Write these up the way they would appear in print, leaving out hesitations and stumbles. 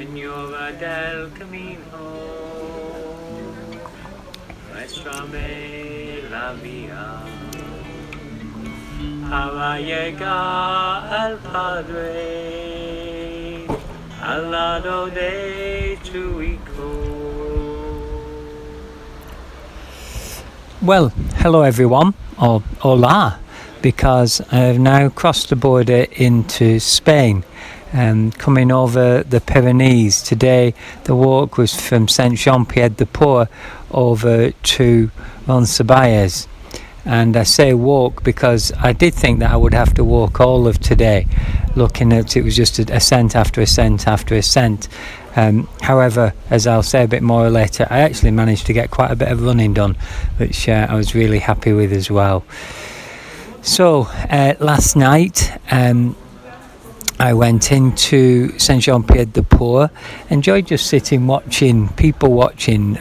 Señora del Camino, muéstrame la vía para llegar al Padre, al lado de tu Hijo. Well, hello everyone, or hola, because I have now crossed the border into Spain, coming over the Pyrenees. Today the walk was from Saint-Jean-Pied-de-Port over to Ronscevalles. And I say walk because I did think that I would have to walk all of today, looking at it was just ascent after ascent after ascent. However, as I'll say a bit more later, I actually managed to get quite a bit of running done, which I was really happy with as well. So last night I went into Saint-Jean-Pied-de-Port, enjoyed just sitting people watching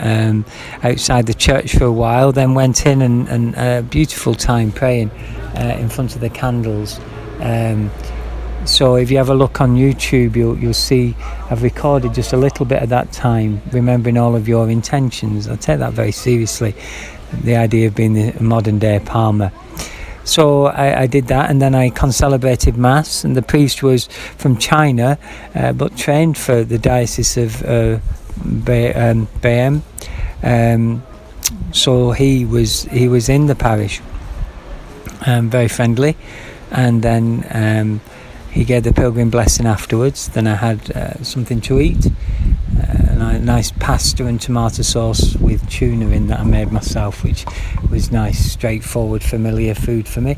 outside the church for a while, then went in and a beautiful time praying in front of the candles. So if you have a look on YouTube, you'll see I've recorded just a little bit of that time, remembering all of your intentions. I take that very seriously, the idea of being the modern day Palmer. So I did that, and then I concelebrated Mass, and the priest was from China, but trained for the Diocese of Bayonne. So he was in the parish, very friendly, and then he gave the pilgrim blessing afterwards. Then I had something to eat, a nice pasta and tomato sauce with tuna in that I made myself, which was nice, straightforward, familiar food for me.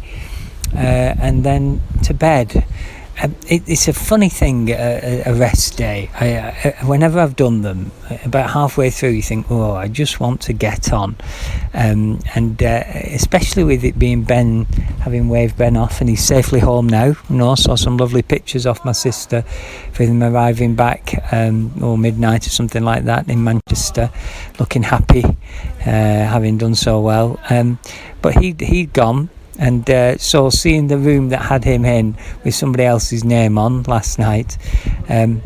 And then to bed. It's a funny thing, a rest day. Whenever I've done them, about halfway through you think, oh, I just want to get on. And especially with it being Ben, having waved Ben off, and he's safely home now. Saw some lovely pictures off my sister with him arriving back or midnight or something like that in Manchester, looking happy, having done so well. But he'd gone. And so seeing the room that had him in with somebody else's name on last night, and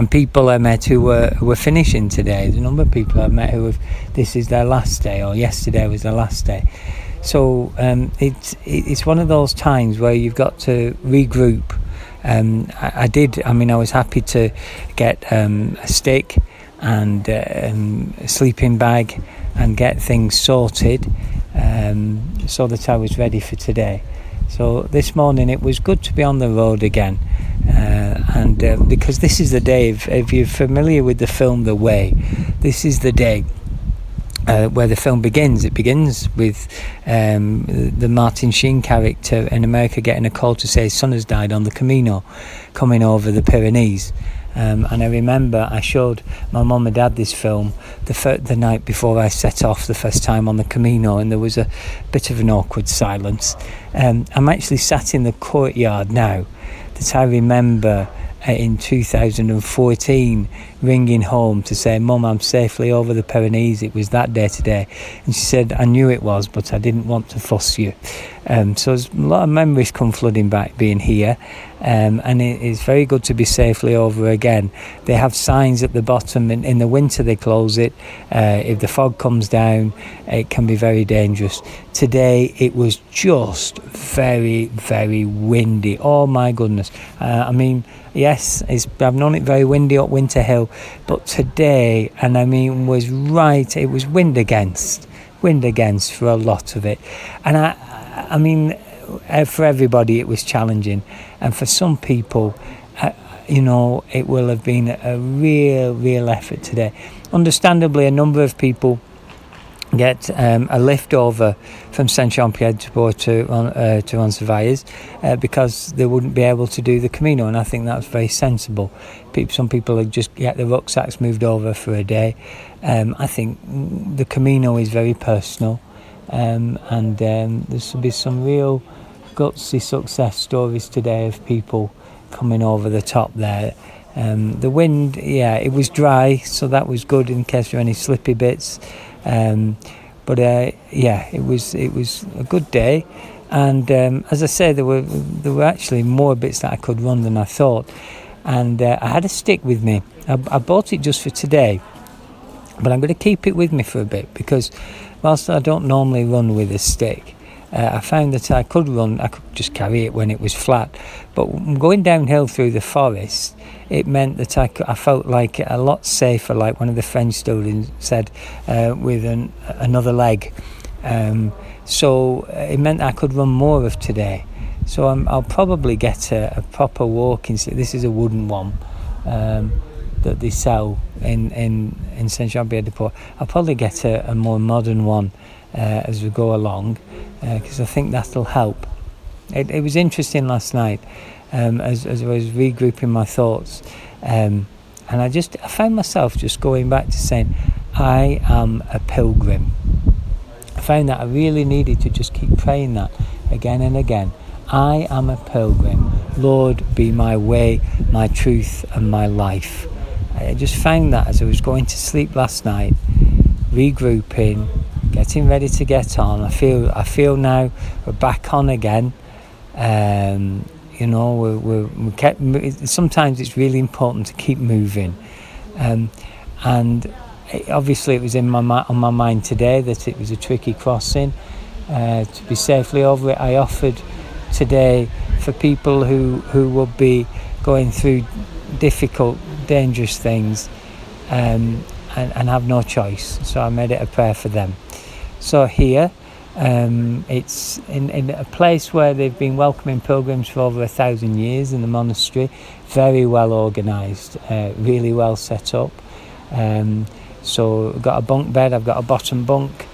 people I met who were finishing today, the number of people I've met this is their last day, or yesterday was their last day. So it's one of those times where you've got to regroup. I was happy to get a stick and a sleeping bag and get things sorted, so that I was ready for today. So this morning it was good to be on the road again, and because this is the day, if you're familiar with the film The Way, this is the day where the film begins. It begins with the Martin Sheen character in America getting a call to say his son has died on the Camino, coming over the Pyrenees. And I remember I showed my mum and dad this film the night before I set off the first time on the Camino, and there was a bit of an awkward silence. I'm actually sat in the courtyard now that I remember in 2014 ringing home to say, Mum, I'm safely over the Pyrenees. It was that day today. And she said, I knew it was, but I didn't want to fuss you. So there's a lot of memories come flooding back being here, and it is very good to be safely over again. They have signs at the bottom, and in the winter they close it. If the fog comes down, it can be very dangerous. Today it was just very, very windy. Oh my goodness. Yes, I've known it very windy up Winter Hill, but today, it was wind against for a lot of it. And for everybody it was challenging, and for some people, it will have been a real effort today. Understandably, a number of people get a lift over from Saint-Jean-Pied-de-Port to Ronscevalles because they wouldn't be able to do the Camino, and I think that's very sensible. Some people would just get the rucksacks moved over for a day. I think the Camino is very personal, and there's be some real gutsy success stories today of people coming over the top there. The wind, it was dry, so that was good in case there were any slippy bits. But it was a good day, and as I say, there were actually more bits that I could run than I thought. and I had a stick with me. I bought it just for today, but I'm going to keep it with me for a bit, because whilst I don't normally run with a stick, I found that I could just carry it when it was flat. But going downhill through the forest, it meant that I felt like a lot safer, like one of the French students said, with another leg. So it meant I could run more of today. So I'll probably get a proper walking stick. This is a wooden one that they sell in Saint-Jean-Pied-de-Port. I'll probably get a more modern one as we go along, because I think that'll help. It was interesting last night as I was regrouping my thoughts, and I found myself just going back to saying, I am a pilgrim. I found that I really needed to just keep praying that again and again. I am a pilgrim. Lord, be my way, my truth, and my life. I just found that as I was going to sleep last night, regrouping, getting ready to get on. I feel now we're back on again. We kept. Sometimes it's really important to keep moving, and obviously it was on my mind today that it was a tricky crossing. To be safely over it, I offered today for people who will be going through difficult, dangerous things, and have no choice. So I made it a prayer for them. So here, it's in a place where they've been welcoming pilgrims for over 1,000 years in the monastery. Very well organised, really well set up. So I've got a bunk bed, I've got a bottom bunk,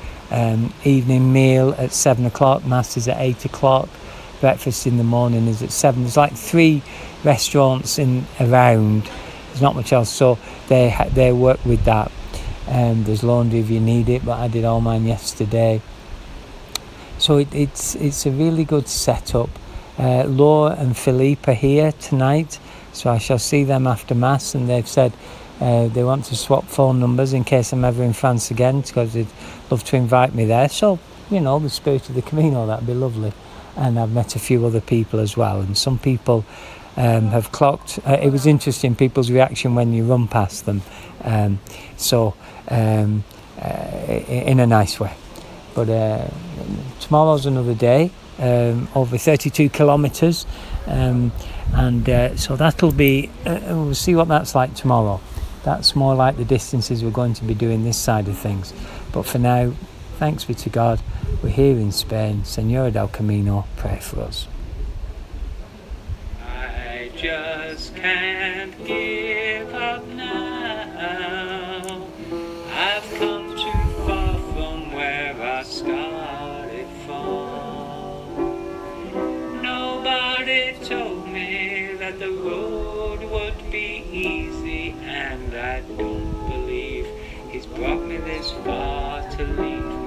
evening meal at 7 o'clock, mass is at 8 o'clock, breakfast in the morning is at 7. There's like 3 restaurants around. There's not much else, so they work with that. There's laundry if you need it, but I did all mine yesterday. So it's a really good setup. Laura and Philippe are here tonight, so I shall see them after Mass, and they've said they want to swap phone numbers in case I'm ever in France again, because they'd love to invite me there. So, the spirit of the Camino, that'd be lovely. And I've met a few other people as well, and some people have clocked. It was interesting, people's reaction when you run past them. In a nice way. But tomorrow's another day, over 32 kilometres, so that'll be, we'll see what that's like tomorrow. That's more like the distances we're going to be doing this side of things. But for now, thanks be to God, we're here in Spain. Señora del Camino, pray for us. I just can't give up now. I've come too far from where I started from. Nobody told me that the road would be easy, and I don't believe he's brought me this far to leave me.